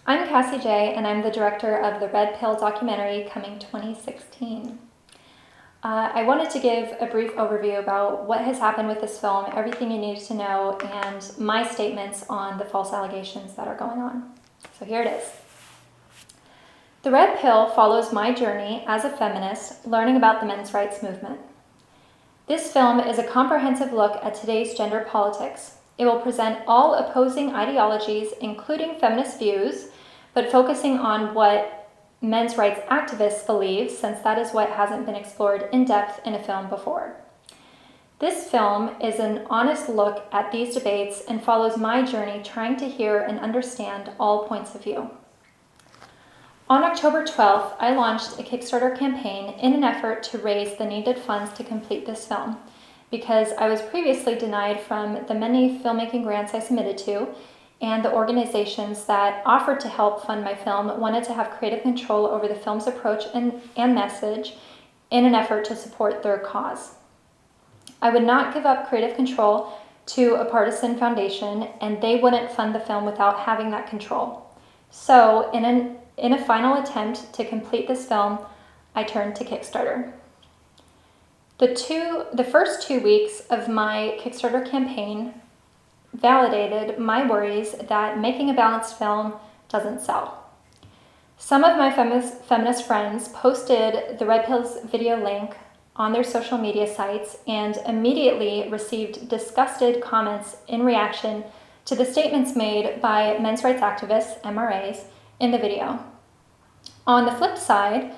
I'm Cassie J, and I'm the director of the Red Pill documentary coming 2016. I wanted to give a brief overview about what has happened with this film, everything you needed to know, and my statements on the false allegations that are going on. So here it is. The Red Pill follows my journey as a feminist learning about the men's rights movement. This film is a comprehensive look at today's gender politics. It will present all opposing ideologies, including feminist views, but focusing on what men's rights activists believe, since that is what hasn't been explored in depth in a film before. This film is an honest look at these debates and follows my journey trying to hear and understand all points of view. On October 12th, I launched a Kickstarter campaign in an effort to raise the needed funds to complete this film, because I was previously denied from the many filmmaking grants I submitted to, and the organizations that offered to help fund my film wanted to have creative control over the film's approach and message in an effort to support their cause. I would not give up creative control to a partisan foundation, and they wouldn't fund the film without having that control. So in a final attempt to complete this film, I turned to Kickstarter. The first 2 weeks of my Kickstarter campaign validated my worries that making a balanced film doesn't sell. Some of my feminist friends posted the Red Pill's video link on their social media sites and immediately received disgusted comments in reaction to the statements made by men's rights activists, MRAs, in the video. On the flip side,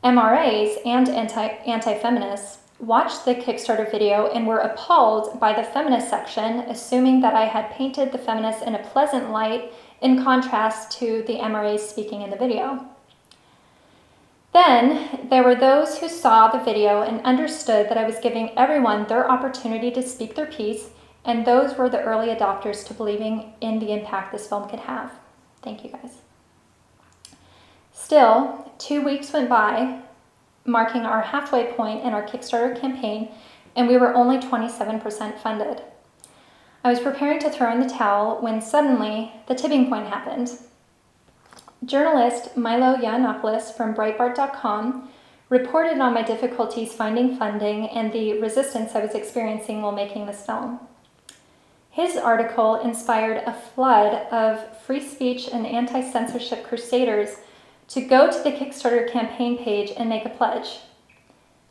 MRAs and anti-feminists watched the Kickstarter video and were appalled by the feminist section, assuming that I had painted the feminists in a pleasant light in contrast to the MRAs speaking in the video. Then there were those who saw the video and understood that I was giving everyone their opportunity to speak their piece, and those were the early adopters to believing in the impact this film could have. Thank you, guys. Still, 2 weeks went by, marking our halfway point in our Kickstarter campaign, and we were only 27% funded. I was preparing to throw in the towel when suddenly the tipping point happened. Journalist Milo Yiannopoulos from Breitbart.com reported on my difficulties finding funding and the resistance I was experiencing while making this film. His article inspired a flood of free speech and anti-censorship crusaders to go to the Kickstarter campaign page and make a pledge.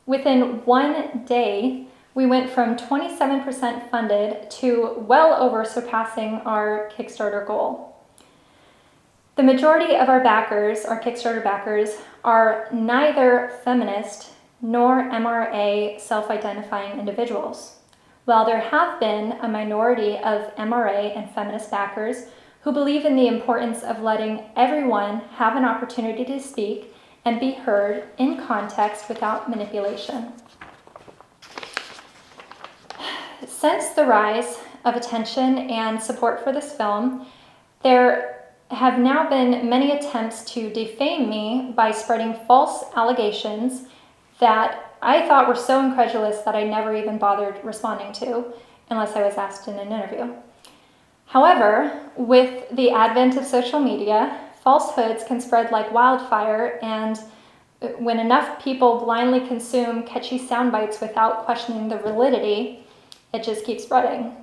Within 1 day, we went from 27% funded to well over surpassing our Kickstarter goal. The majority of our backers, our Kickstarter backers, are neither feminist nor MRA self-identifying individuals. While there have been a minority of MRA and feminist backers who believe in the importance of letting everyone have an opportunity to speak and be heard in context without manipulation. Since the rise of attention and support for this film, there have now been many attempts to defame me by spreading false allegations that I thought were so incredulous that I never even bothered responding to, unless I was asked in an interview. However, with the advent of social media, falsehoods can spread like wildfire, and when enough people blindly consume catchy sound bites without questioning the validity, it just keeps spreading.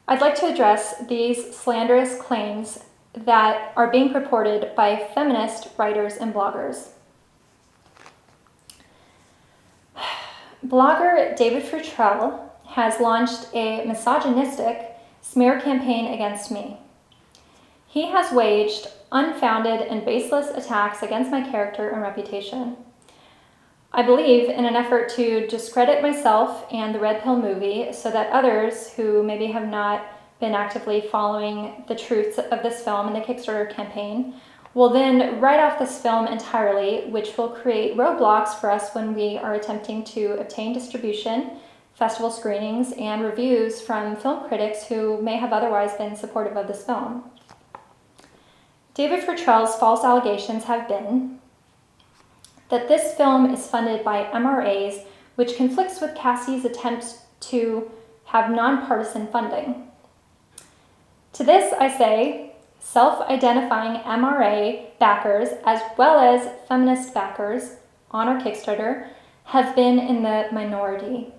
I'd like to address these slanderous claims that are being purported by feminist writers and bloggers. Blogger David Futrell has launched a misogynistic smear campaign against me. He has waged unfounded and baseless attacks against my character and reputation. I believe in an effort to discredit myself and the Red Pill movie so that others who maybe have not been actively following the truths of this film and the Kickstarter campaign will then write off this film entirely, which will create roadblocks for us when we are attempting to obtain distribution, festival screenings, and reviews from film critics who may have otherwise been supportive of this film. David Futrell's false allegations have been that this film is funded by MRAs, which conflicts with Cassie's attempts to have nonpartisan funding. To this I say, self-identifying MRA backers as well as feminist backers on our Kickstarter have been in the minority.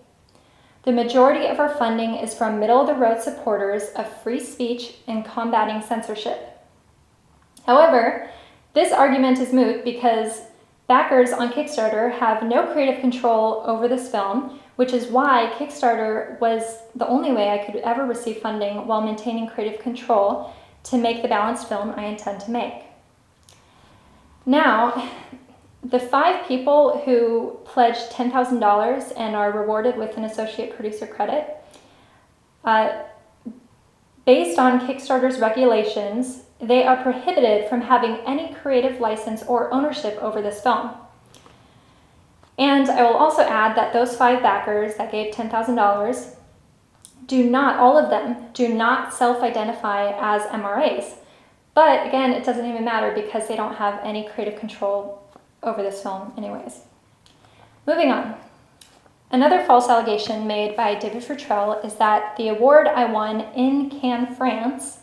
The majority of our funding is from middle-of-the-road supporters of free speech and combating censorship. However, this argument is moot because backers on Kickstarter have no creative control over this film, which is why Kickstarter was the only way I could ever receive funding while maintaining creative control to make the balanced film I intend to make. Now, the 5 people who pledged $10,000 and are rewarded with an associate producer credit, based on Kickstarter's regulations, they are prohibited from having any creative license or ownership over this film. And I will also add that those 5 backers that gave $10,000 all of them do not self-identify as MRAs. But again, it doesn't even matter because they don't have any creative control over this film anyways. Moving on. Another false allegation made by David Futrell is that the award I won in Cannes, France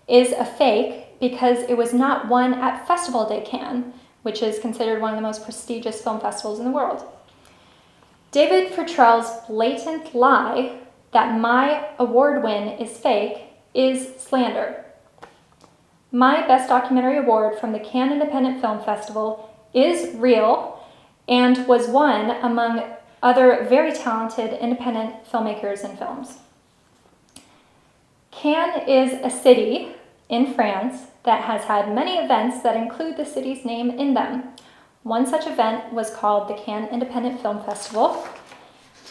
is a fake because it was not won at Festival de Cannes, which is considered one of the most prestigious film festivals in the world. David Futrell's blatant lie that my award win is fake is slander. My Best Documentary Award from the Cannes Independent Film Festival is real and was won among other very talented independent filmmakers and films. Cannes is a city in France that has had many events that include the city's name in them. One such event was called the Cannes Independent Film Festival,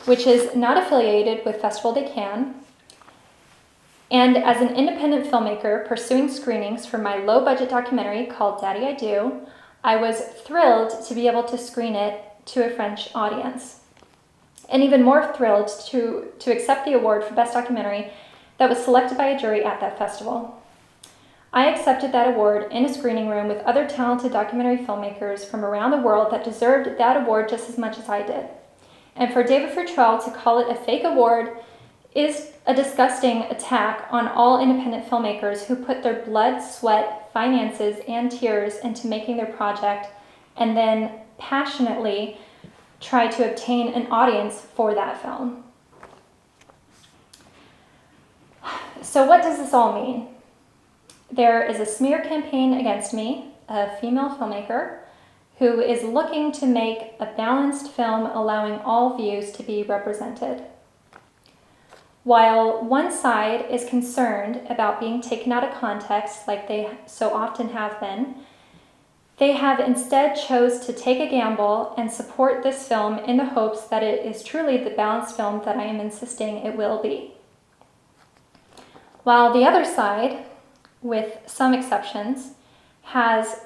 which is not affiliated with Festival de Cannes. And as an independent filmmaker pursuing screenings for my low-budget documentary called Daddy I Do, I was thrilled to be able to screen it to a French audience. And even more thrilled to accept the award for Best Documentary that was selected by a jury at that festival. I accepted that award in a screening room with other talented documentary filmmakers from around the world that deserved that award just as much as I did. And for David Futrell to call it a fake award is a disgusting attack on all independent filmmakers who put their blood, sweat, finances, and tears into making their project and then passionately try to obtain an audience for that film. So what does this all mean? There is a smear campaign against me, a female filmmaker, who is looking to make a balanced film allowing all views to be represented. While one side is concerned about being taken out of context like they so often have been, they have instead chose to take a gamble and support this film in the hopes that it is truly the balanced film that I am insisting it will be. While the other side, with some exceptions, has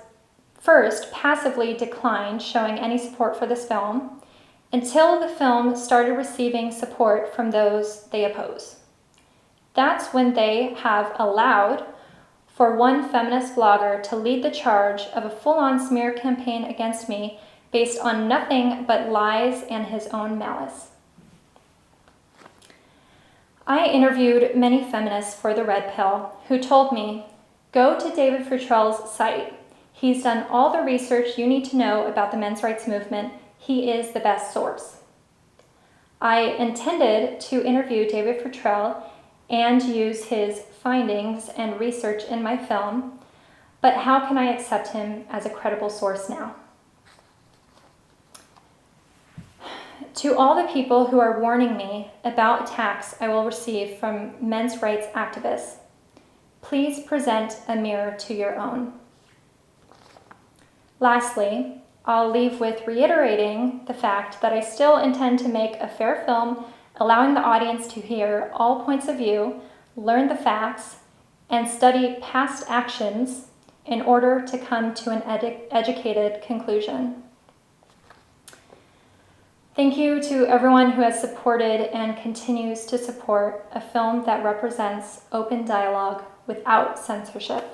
first passively declined showing any support for this film until the film started receiving support from those they oppose. That's when they have allowed for one feminist blogger to lead the charge of a full-on smear campaign against me based on nothing but lies and his own malice. I interviewed many feminists for The Red Pill who told me, go to David Futrell's site. He's done all the research you need to know about the men's rights movement. He is the best source. I intended to interview David Futrell and use his findings and research in my film, but how can I accept him as a credible source now? To all the people who are warning me about attacks I will receive from men's rights activists, please present a mirror to your own. Lastly, I'll leave with reiterating the fact that I still intend to make a fair film allowing the audience to hear all points of view, learn the facts, and study past actions in order to come to an educated conclusion. Thank you to everyone who has supported and continues to support a film that represents open dialogue without censorship.